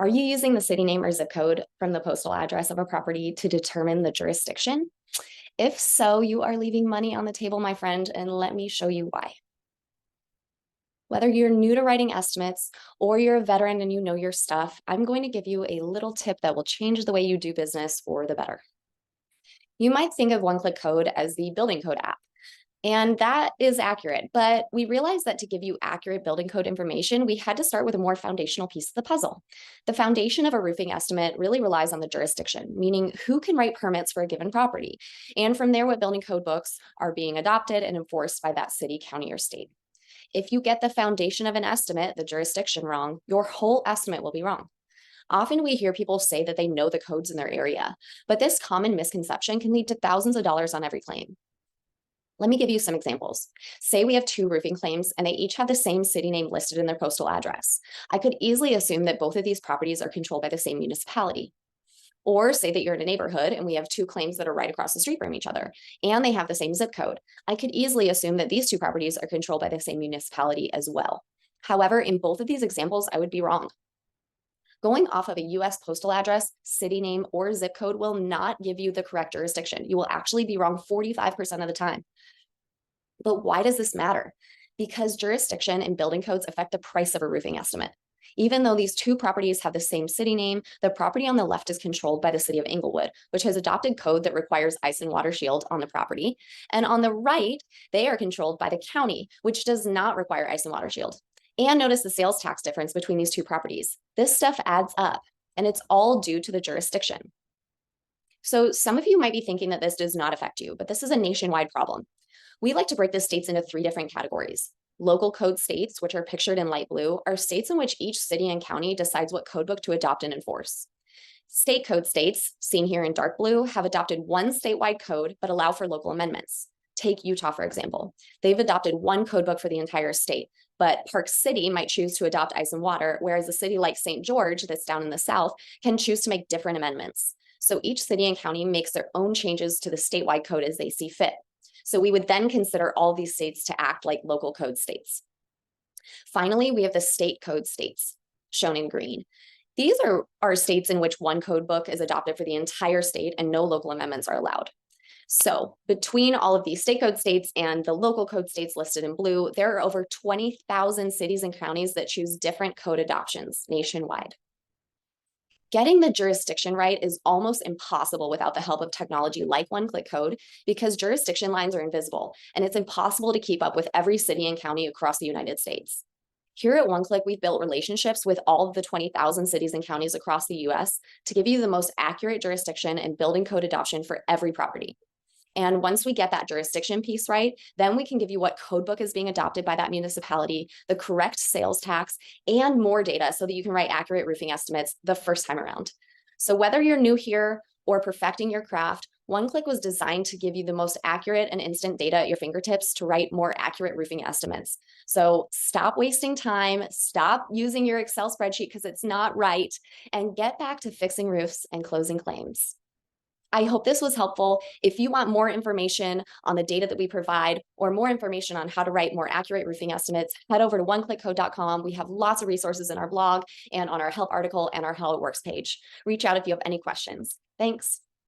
Are you using the city name or zip code from the postal address of a property to determine the jurisdiction? If so, you are leaving money on the table, my friend, and let me show you why. Whether you're new to writing estimates or you're a veteran and you know your stuff, I'm going to give you a little tip that will change the way you do business for the better. You might think of OneClick Code as the building code app. And that is accurate, but we realized that to give you accurate building code information, we had to start with a more foundational piece of the puzzle. The foundation of a roofing estimate really relies on the jurisdiction, meaning who can write permits for a given property. And from there, what building code books are being adopted and enforced by that city, county, or state. If you get the foundation of an estimate, the jurisdiction wrong, your whole estimate will be wrong. Often we hear people say that they know the codes in their area, but this common misconception can lead to thousands of dollars on every claim. Let me give you some examples. Say we have two roofing claims and they each have the same city name listed in their postal address. I could easily assume that both of these properties are controlled by the same municipality. Or say that you're in a neighborhood and we have two claims that are right across the street from each other and they have the same zip code. I could easily assume that these two properties are controlled by the same municipality as well. However, in both of these examples, I would be wrong. Going off of a US postal address, city name, or zip code will not give you the correct jurisdiction. You will actually be wrong 45% of the time. But why does this matter? Because jurisdiction and building codes affect the price of a roofing estimate. Even though these two properties have the same city name, the property on the left is controlled by the city of Inglewood, which has adopted code that requires ice and water shield on the property. And on the right, they are controlled by the county, which does not require ice and water shield. And notice the sales tax difference between these two properties. This stuff adds up, and it's all due to the jurisdiction. So some of you might be thinking that this does not affect you, but this is a nationwide problem. We like to break the states into three different categories. Local code states, which are pictured in light blue, are states in which each city and county decides what codebook to adopt and enforce. State code states, seen here in dark blue, have adopted one statewide code but allow for local amendments. Take Utah, for example. They've adopted one codebook for the entire state, but Park City might choose to adopt ice and water, whereas a city like St. George, that's down in the south, can choose to make different amendments. So each city and county makes their own changes to the statewide code as they see fit. So we would then consider all these states to act like local code states. Finally, we have the state code states, shown in green. These are states in which one code book is adopted for the entire state and no local amendments are allowed. So between all of these state code states and the local code states listed in blue, there are over 20,000 cities and counties that choose different code adoptions nationwide. Getting the jurisdiction right is almost impossible without the help of technology like OneClick Code because jurisdiction lines are invisible and it's impossible to keep up with every city and county across the United States. Here at OneClick, we've built relationships with all of the 20,000 cities and counties across the US to give you the most accurate jurisdiction and building code adoption for every property. And once we get that jurisdiction piece right, then we can give you what codebook is being adopted by that municipality, the correct sales tax, and more data so that you can write accurate roofing estimates the first time around. So whether you're new here or perfecting your craft, OneClick was designed to give you the most accurate and instant data at your fingertips to write more accurate roofing estimates. So stop wasting time, stop using your Excel spreadsheet because it's not right, and get back to fixing roofs and closing claims. I hope this was helpful. If you want more information on the data that we provide or more information on how to write more accurate roofing estimates, head over to oneclickcode.com. We have lots of resources in our blog and on our help article and our How It Works page. Reach out if you have any questions. Thanks.